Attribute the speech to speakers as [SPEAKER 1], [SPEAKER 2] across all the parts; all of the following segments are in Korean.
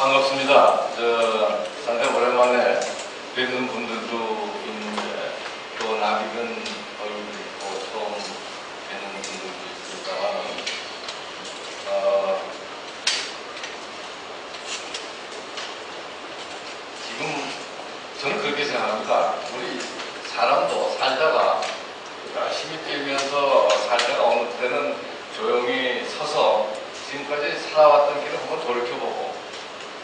[SPEAKER 1] 반갑습니다. 상당히 오랜만에 뵙는 분들도 있는데 또 낯익은 얼굴이 있고 처음 뵙는 분들도 있습니다만 지금 저는 그렇게 생각합니다. 우리 사람도 살다가 열심히 뛰면서 살다가 어느 때는 조용히 서서 지금까지 살아왔던 길을 한번 돌이켜보고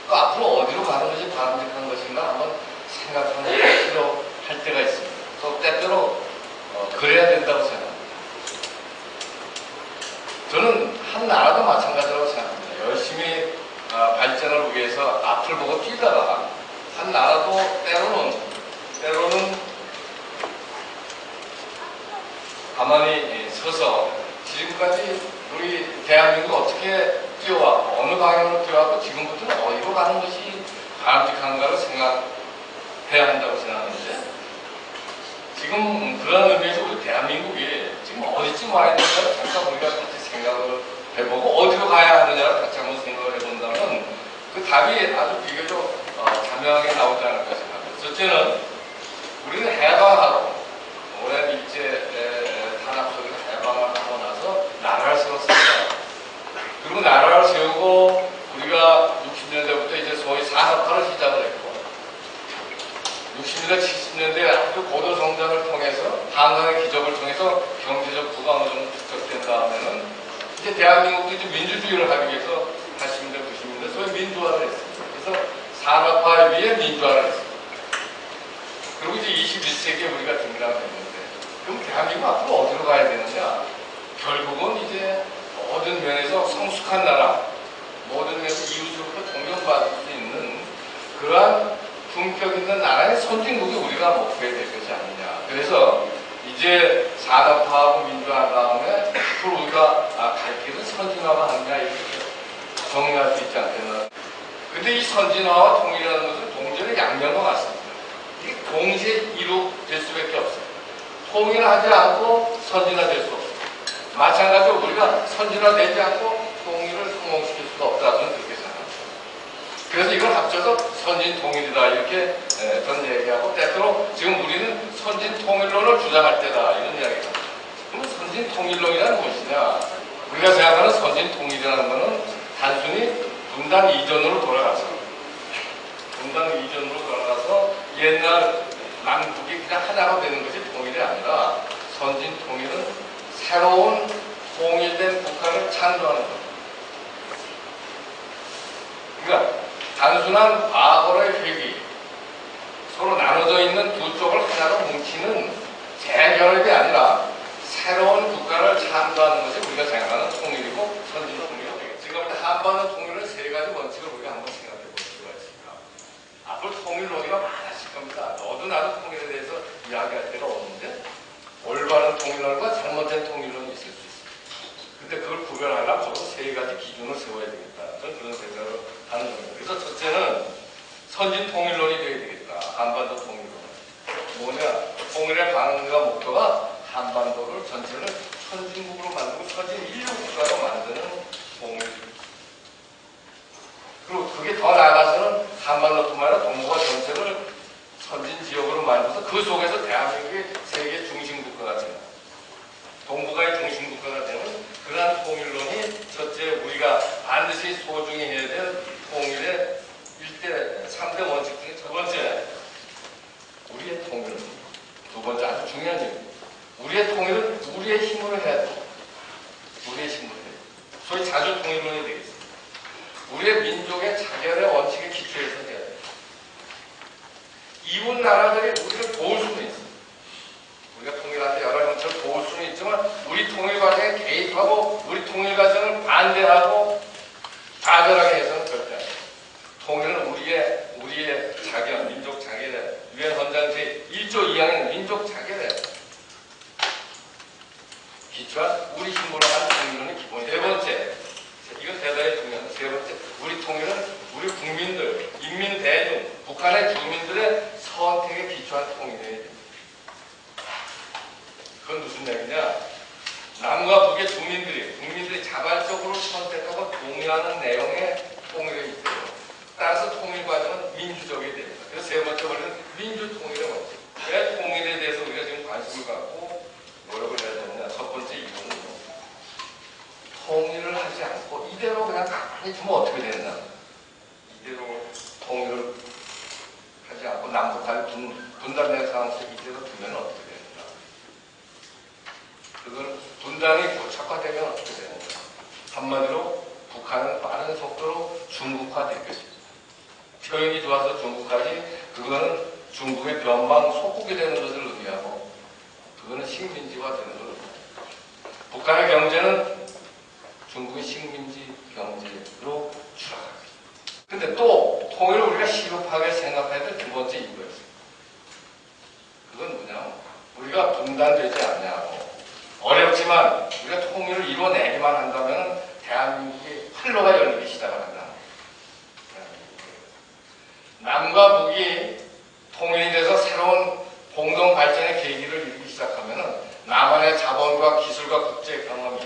[SPEAKER 1] 또 앞으로 어디로 가는 것이 바람직한 것인가 한번 생각하는 게 필요할 때가 있습니다. 또 때때로 그래야 된다고 생각합니다. 저는 한 나라도 마찬가지라고 생각합니다. 열심히 발전을 위해서 앞을 보고 뛰다가 한 나라도 때로는 가만히 서서 지금까지 우리 대한민국 어떻게 뛰어왔고 어느 방향으로 뛰어왔고 지금부터는 어디로 가는 것이 바람직한가를 생각해야 한다고 생각하는데 지금 그런 의미에서 우리 대한민국이 지금 어디쯤 와 있는가를 잠깐 우리가 같이 생각을 해보고 어디로 가야 하느냐를 같이 한번 생각을 해본다면 그 답이 아주 비교적 자명하게 나오지 않을까 생각합니다. 첫째는 우리는 해방하고 오랜 일제 탄압 속에서 해방을 하고 나서 나라를 세웠습니다. 그리고 나라를 세우고 우리가 60년대부터 이제 소위 산업화를 시작을 했고 60년대, 70년대 아주 고도 성장을 통해서 한강의 기적을 통해서 경제적 부가 어느 정도 축적된 다음에는 이제 대한민국도 이제 민주주의를 하기 위해서 80년대, 90년대 소위 민주화를 했습니다. 그래서 산업화에 비해 민주화를 했습니다. 그리고 이제 21세기에 우리가 등장했는데 그럼 대한민국 앞으로 어디로 가야 되느냐? 결국은 이제 모든 면에서 성숙한 나라, 모든 면에서 이웃으로부터 존경받을 수 있는 그러한 품격 있는 나라의 선진국이 우리가 목표해야 될 것이 아니냐. 그래서 이제 산업화하고 민주화한 다음에 앞으로 우리가 갈 길은 선진화가 아니냐 이렇게 정리할 수 있지 않겠나. 근데 이 선진화와 통일이라는 것은 동전의 양면과 같습니다. 이게 동시에 이루어질 수밖에 없어요. 통일하지 않고 선진화될 수 없어요. 마찬가지로 우리가 선진화되지 않고 통일을 성공시킬 수가 없다. 저는 그렇게 생각합니다. 그래서 이걸 합쳐서 선진통일이다 이렇게 전 얘기하고 때때로 지금 우리는 선진통일론을 주장할 때다 이런 이야기를 합니다. 그럼 선진통일론이란 무엇이냐? 우리가 생각하는 선진통일이라는 것은 단순히 분단 이전으로 돌아가서 옛날 남북이 그냥 하나가 되는 것이 통일이 아니라 선진통일은 새로운 통일된 국가를 창조하는 것. 그러니까 단순한 과거의 회귀, 서로 나눠져 있는 두 쪽을 하나로 뭉치는 재결합이 아니라 새로운 국가를 창조하는 것이 우리가 생각하는 통일이고 선진통일이 되겠죠. 지금 한반도 통일은 세 가지 원칙을 우리가 한번 생각해 볼 필요가 있습니다. 앞으로 통일 논의가 많아질 겁니다. 너도 나도 통일에 대해서 이야기할 때가 없는데 올바른 통일론과 잘못된 통일론이 있을 수 있습니다. 근데 그걸 구별하려면 서로 세 가지 기준을 세워야 되겠다. 저는 그런 생각을 하는 겁니다. 그래서 첫째는 선진 통일론이 되어야 되겠다. 한반도 통일론. 뭐냐? 통일의 방향과 목표가 한반도를 전체를 선진국으로 만들고 선진 인류 국가로 만드는 통일. 그리고 그게 더 나아가서는 한반도뿐만 아니라 동북아 전체를 선진 지역으로 만들어서 그 속에서 대한민국이 세계 중심 국가가 되는 동북아의 중심 국가가 되는 그러한 통일론이 첫째 우리가 반드시 소중히 해야 될 통일의 3대 원칙 중에 첫 번째 우리의 통일. 두 번째 아주 중요한 얘기입니다. 우리의 통일은 우리의 힘으로 해야 돼. 우리의 힘으로 해야 돼. 소위 자주 통일론이 되겠습니다. 우리의 민족의 자결의 원칙에 기초해서 해야 돼. 이웃 나라들이 우리를 도울 수는 있습니다. 우리가 통일할 때 여러 형태로 도울 수는 있지만 우리 통일 과정에 개입하고 우리 통일 과정을 반대하고 좌절하게 해서는 절대 안 돼요. 통일은 우리의 자결, 민족 자결에 유엔 헌장 제1조 2항에는 민족 자결에 기초한 우리 힘으로 한 통일론이 기본이에요. 세 번째, 이건 대단히 중요합니다. 세 번째, 우리 통일은 우리 국민들, 인민 대중, 북한의 주민들의 선택에 기초한 통일이 됩니다. 그건 무슨 얘기냐? 남과 북의 국민들이 자발적으로 선택하고 동의하는 내용의 통일이 있어요. 따라서 통일 과정은 민주적이 됩니다. 그래서 세 번째 원리는 민주통일의 원칙. 왜 통일에 대해서 우리가 지금 관심을 갖고 노력을 해야 되느냐. 첫 번째 이유는 통일을 하지 않고 이대로 그냥 가만히 두면 어떻게 되느냐. 이대로 통일을 하지 않고 남북한이 분단된 상황에서 이대로 두면 어떻게 되느냐. 그건 분단이 고착화되면 어떻게 되느냐. 한마디로 북한은 빠른 속도로 중국화될 것입니다. 표현이 좋아서 중국까지 그거는 중국의 변방 속국이 되는 것을 의미하고 그거는 식민지화 되는 것을 의미합니다. 북한의 경제는 중국의 식민지 경제로 추락합니다. 근데 또 통일을 우리가 시급하게 생각해야 될 두 번째 이유가 있습니다. 그건 뭐냐면 우리가 분단되지 않냐고 어렵지만 우리가 통일을 이뤄내기만 한다면 대한민국의 활로가 열리기 시작을 한다. 남과 북이 통일이 돼서 새로운 공동 발전의 계기를 이루기 시작하면 남한의 자본과 기술과 국제 경험이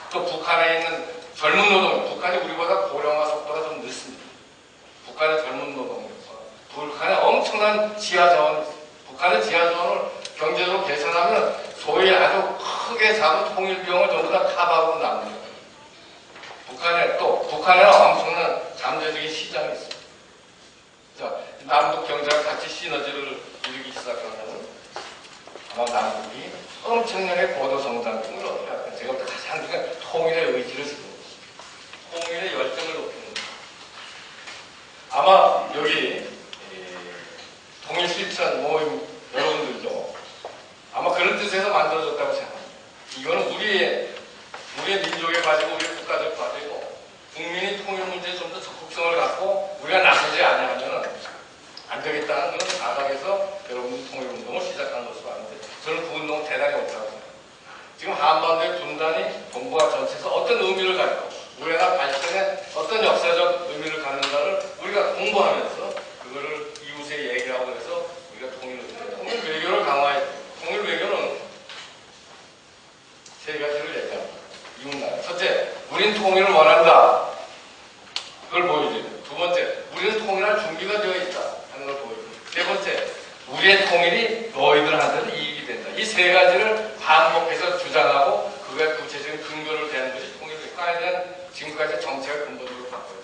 [SPEAKER 1] 또 북한에 있는 젊은 노동, 북한이 우리보다 고령화 속도가 좀 늦습니다. 북한의 젊은 노동력과 북한의 엄청난 지하자원이 있습니다. 북한의 지하자원을 경제적으로 계산하면 소위 아주 크게 잡은 통일 비용을 전부 다 커버하고 남깁니다. 북한에는 엄청난 잠재적인 시장이 있습니다. 자, 남북 경제가 같이 시너지를 이루기 시작하면 아마 남북이 엄청나게 고도 성장 등을 어떻게 할까? 제가 볼 때 가장 중요한 통일의 의지를 지금 통일의 열정을 높이는 겁니다. 아마 여기 통일 실천 모임 여러분들도 아마 그런 뜻에서 만들어졌다고 생각합니다. 이거는 우리의 민족에 가지고 우리의 국가적 과제고 국민이 통일 문제에 좀 더 적극성을 갖고 우리가 나서지 않으면 안 되겠다는 그런 사각에서 여러분들 통일 운동을 시작한 것으로 아는데 저는 그 운동은 대단히 옳다고 생각합니다. 지금 한반도의 분단이 동북아 전체에서 어떤 의미를 갖고 우리나라 발전에 어떤 역사적 의미를 갖는가를 우리가 공부하면서 그거를 이웃에 얘기하고 해서 우리가 통일 외교를 강화해야 돼요. 통일 외교는 세 가지를 얘기합니다. 이웃나라. 첫째, 우린 통일을 원한다. 그걸 보여줘요. 두 번째, 우리는 통일할 준비가 되어 있다 하는 걸 보여줘요. 세 번째, 우리의 통일이 너희들한테는 이익이 된다. 이 세 가지를 반복해서 주장하고 그거에 구체적인 근거를 대는 것이 통일과에 대한 지금까지 정책을 근본적으로 바꿔야 돼요.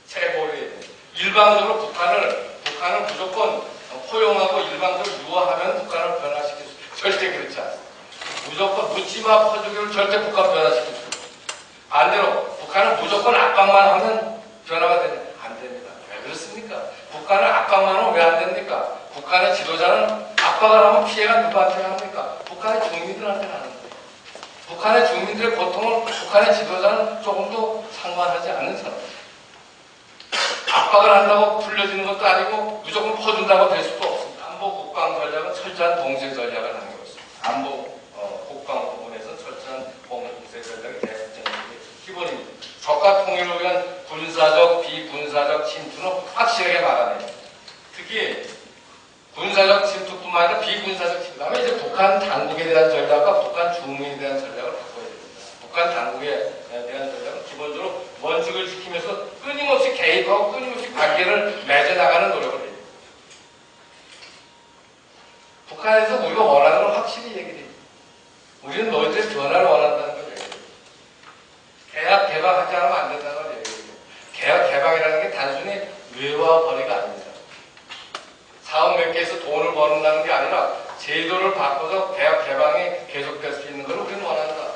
[SPEAKER 1] 체벌이 일방적으로 북한을 무조건 포용하고 일방적으로 유화하면 북한을 변화시킬 수 절대 그렇지 않습니다. 무조건 묻지마 퍼주기를 절대 북한 변화시킬 수 없습니다. 반대로 북한은 무조건 압박만 하면 변화가 되냐? 안 됩니다. 왜 그렇습니까? 북한을 압박만 하면 왜 안 됩니까? 북한의 지도자는 압박을 하면 피해가 누구한테 합니까? 북한의 주민들한테 하는 거예요. 북한의 주민들의 고통을 북한의 지도자는 조금도 상관하지 않는 사람입니다. 압박을 한다고 풀려지는 것도 아니고 무조건 퍼준다고 될 수도 없습니다. 안보 국방 전략은 철저한 동시 전략을 하는 것입니다. 안보 국방 부분에서 철저한 공세 전략이 대전략의 기본입니다. 적과 통일을 위한 군사적, 비군사적 침투는 확실하게 막아냅니다. 특히 군사적 침투뿐만 아니라 비군사적 침투. 그다음에 이제 북한 당국에 대한 전략과 북한 주민에 대한 전략을 바꿔야 됩니다. 북한 당국에 대한 전략은 기본적으로 원칙을 지키면서 끊임없이 개입하고 끊임없이 관계를 맺어나가는 노력을 해요. 북한에서 우리가 원하는 걸 확실히 얘기해요. 우리는 너희들의 변화를 원한다는 걸 얘기해요. 계약 개방하지 않으면 안 된다는 걸 얘기해요. 계약 개방이라는 게 단순히 외화 벌이가 아닙니다. 사업 몇 개에서 돈을 버는다는 게 아니라 제도를 바꿔서 계약 개방이 계속될 수 있는 걸 우리는 원한다.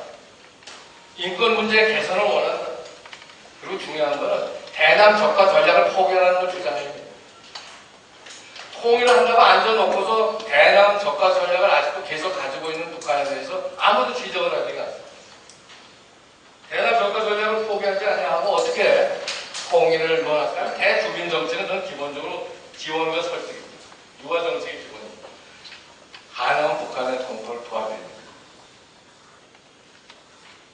[SPEAKER 1] 인권 문제의 개선을 원한다. 그리고 중요한 것은 대남 적화 전략을 포기하는 걸 주장합니다. 통일을 한다고 앉아놓고서 대남 적화 전략을 아직도 계속 가지고 있는 북한에 대해서 아무도 지적을 하지가 않습니다. 대남 적화 전략을 포기하지 않냐고 어떻게 통일을 원할까요? 대주민 정책은 저는 기본적으로 지원과 설득입니다. 유화 정책이 기본입니다. 가능한 북한의 동포를 도와드립니다.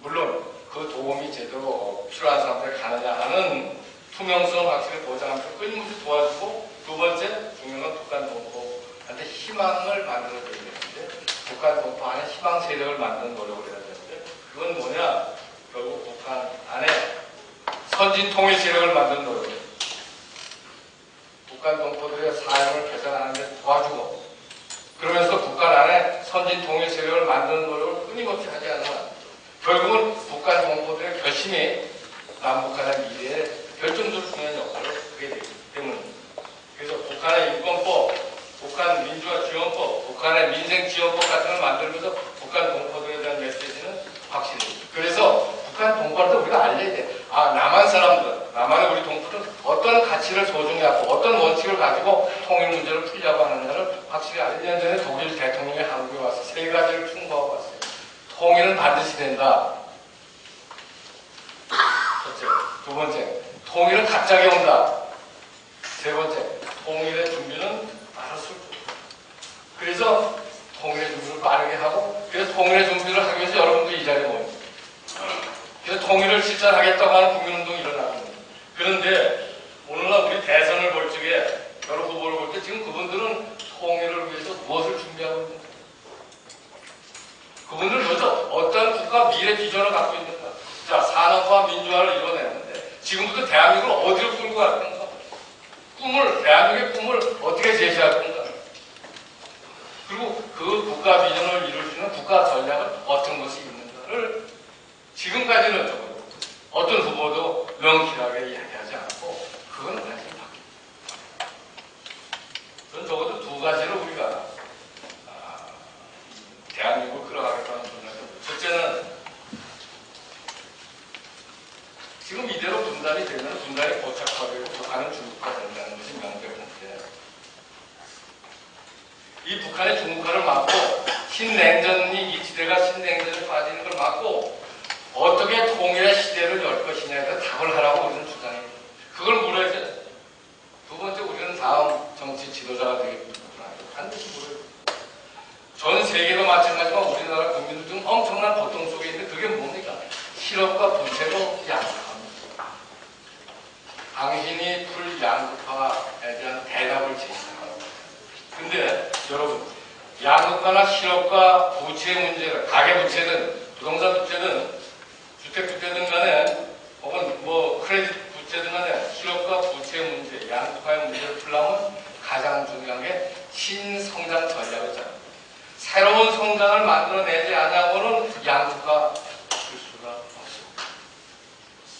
[SPEAKER 1] 물론 그 도움이 제대로 필요한 사람들에 가느냐 하는 투명성을 확실히 보장하면서 끊임없이 도와주고 두 번째 중요한 건 북한 동포한테 희망을 만들어줘야 되는데 북한 동포 안에 희망 세력을 만드는 노력을 해야 되는데 그건 뭐냐? 결국 북한 안에 선진 통일 세력을 만드는 노력입니다. 북한 동포들의 삶을 개선하는 데 도와주고 그러면서 북한 안에 선진 통일 세력을 만드는 노력을 끊임없이 하지 않으면 결국은 북한 동포들의 결심이 남북한의 미래에 결정적으로 중요한 역할을 하게 되기 때문입니다. 그래서 북한의 인권법, 북한 민주화지원법, 북한의 민생지원법 같은 걸 만들면서 북한 동포들에 대한 메시지는 확실히. 그래서 북한 동포한테 우리가 알려야 돼. 아, 남한 사람들, 남한의 우리 동포들은 어떤 가치를 소중히 하고 어떤 원칙을 가지고 통일 문제를 풀려고 하느냐를 확실히 알려야. 1년 전에 독일 대통령이 한국에 와서 세 가지를 충고하고 왔어요. 통일은 반드시 된다. 첫째. 두 번째, 통일은 갑자기 온다. 세 번째, 통일의 준비는 알아서. 그래서 통일의 준비를 빠르게 하고, 그래서 통일의 준비를 하기 위해서 여러분도 이 자리에 모입니다. 그래서 통일을 실천하겠다고 하는 국민운동이 일어나는 겁니다. 그런데 오늘날 우리 대선을 볼 적에 여러 후보를 볼 때 지금 그분들은 통일을 위해서 무엇을 준비하고 있는가? 그분들은 먼저 어떤 국가 미래 비전을 갖고 있는가? 자, 산업화 민주화를 이뤄내는데 지금부터 대한민국을 어디로 끌고 갈 건가? 대한민국의 꿈을 어떻게 제시할 건가? 그리고 그 국가 비전을 이룰 수 있는 국가 전략은 어떤 것이 있는가를 지금까지는 적어도 어떤 후보도 명쾌하게 이야기하지 않고 그건 완전히 바뀝니다. 저는 적어도 두 가지를 우리가 대한민국을 끌어가겠다는 분야죠. 첫째는 지금 이대로 분단이 되면 분단이 고착화되고 북한은 중국화 된다는 것이 명백한데 이 북한의 중국화를 막고 신냉전이 이 지대가 신냉전에 빠지는 걸 막고 어떻게 통일의 시대를 열 것이냐에 대해서 답을 하라고 우리는 주장해요. 그걸 물어야죠. 두 번째, 우리는 다음 정치 지도자가 되겠구나. 반드시 물어요. 전 세계도 마찬가지지만 우리나라 국민들 중 엄청난 고통 속에 있는데 그게 뭡니까? 실업과 부채로 양극화입니다. 당신이 풀 양극화에 대한 대답을 제시합니다. 근데 여러분, 양극화나 실업과 부채 문제를 가계 부채든 부동산 부채든 주택 부채든 간에 혹은 뭐 크레딧 부채든 간에 실업과 부채 문제, 양극화의 문제를 풀려면 가장 중요한 게 신성장 전략이잖아요. 새로운 성장을 만들어내지 않냐고는 양극화 줄 수가 없습니다.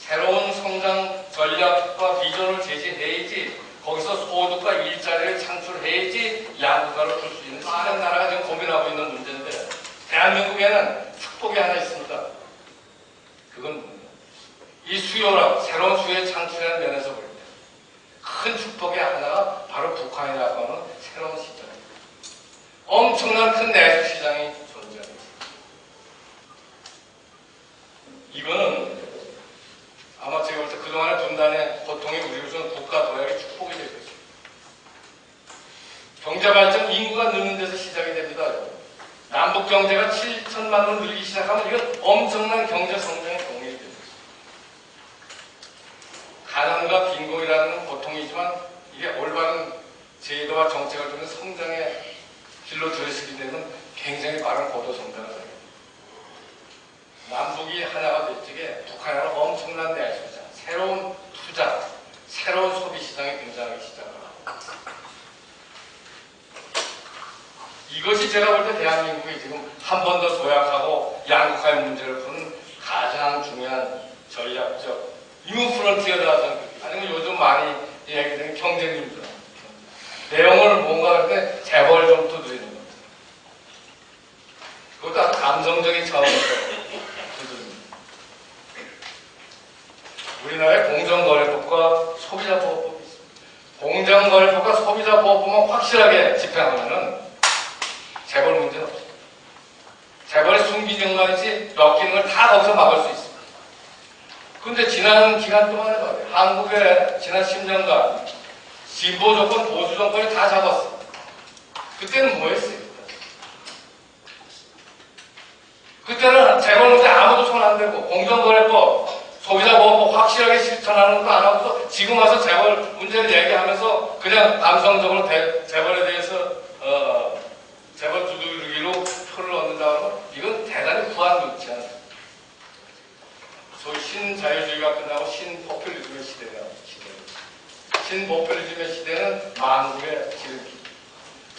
[SPEAKER 1] 새로운 성장 전략과 비전을 제시해야지 거기서 소득과 일자리를 창출해야지 양극화를 풀 수 있는 많은 나라가 지금 고민하고 있는 문제인데 대한민국에는 축복이 하나 있습니다. 그건 이 수요랑 새로운 수요의 창출하는 면에서 볼 때 큰 축복의 하나가 바로 북한이라고 하는 새로운 시장. 엄청난 큰 내수 시장이 존재합니다. 이거는 아마 제가 볼 때 그동안의 분단의 고통이 우리로서는 국가 도약의 축복이 될 것입니다. 경제발전 인구가 느는 데서 시작이 됩니다. 남북 경제가 7천만으로 늘기 시작하면 이건 엄청난 경제 성장의 동력이 됩니다. 가난과 빈곤이라는 고통이지만 이게 올바른 제도와 정책을 통해 성장의 길로 들으시게 되면 굉장히 빠른 고도 성장을 하게 됩니다. 남북이 하나가 될 적에 북한은 엄청난 내수시장, 새로운 투자, 새로운 소비 시장이 등장하기 시작을 합니다. 이것이 제가 볼 때 대한민국이 지금 한 번 더 도약하고 양극화의 문제를 푸는 가장 중요한 전략적 뉴 프론티어다. 아니면 요즘 많이 이야기되는 경제민주화. 내용을 뭔가 할 때 재벌 좀 두드리는 겁니다. 그것도 아주 감성적인 차원에서 두드립니다. 우리나라의 공정거래법과 소비자보호법이 있습니다. 공정거래법과 소비자보호법만 확실하게 집행하면은 재벌 문제는 없습니다. 재벌의 순기능만 있지 엮이는 걸 다 거기서 막을 수 있습니다. 그런데 지난 기간 동안에 말이에요. 한국의 지난 10년간 진보 정권, 보수 정권이 다 잡았어요. 그때는 뭐 했어요? 그때는 재벌 문제 아무도 손 안 대고 공정거래법, 소비자보호법 확실하게 실천하는 것도 안 하고서 지금 와서 재벌 문제를 얘기하면서 그냥 감성적으로 재벌에 대해서 재벌 두드리기로 표를 얻는다고 이건 대단히 후한 눈치야. 소위 신자유주의가 끝나고 신포퓰리즘의 시대가 신보편이즘의 시대는 만국의 지름길.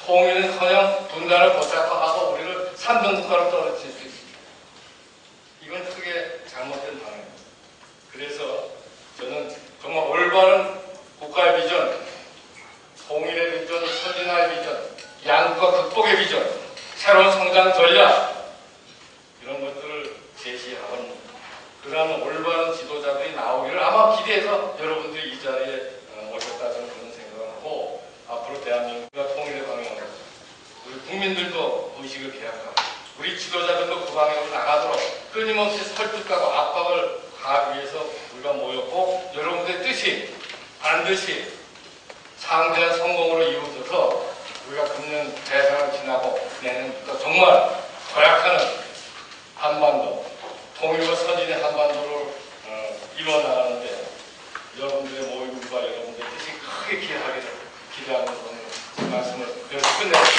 [SPEAKER 1] 통일은커녕 분단을 고착화하고 우리를 3등 국가로 떨어뜨릴 수 있습니다. 이건 크게 잘못된 방향입니다. 그래서 저는 정말 올바른 국가의 비전, 통일의 비전, 선진화의 비전, 양극화 극복의 비전, 새로운 성장 전략 이런 것들을 제시하는 그러한 올바른 지도자들이 나오기를 아마 기대해서 여러분들이 이 자리에 오셨다는 그런 생각을 하고 앞으로 대한민국과 통일의 방향으로 우리 국민들도 의식을 개혁하고 우리 지도자들도 그 방향으로 나가도록 끊임없이 설득하고 압박을 가하기 위해서 우리가 모였고 여러분들의 뜻이 반드시 창대한 성공으로 이루어져서 우리가 금년 대선을 지나고 내년부터 정말 도약하는 한반도, 통일과 선진의 한반도를 이뤄나가는데 여러분들의 모임과 여러분들의 뜻이 크게 기하기를 기대하면서 오늘 말씀을 여기서 끝내겠습니다.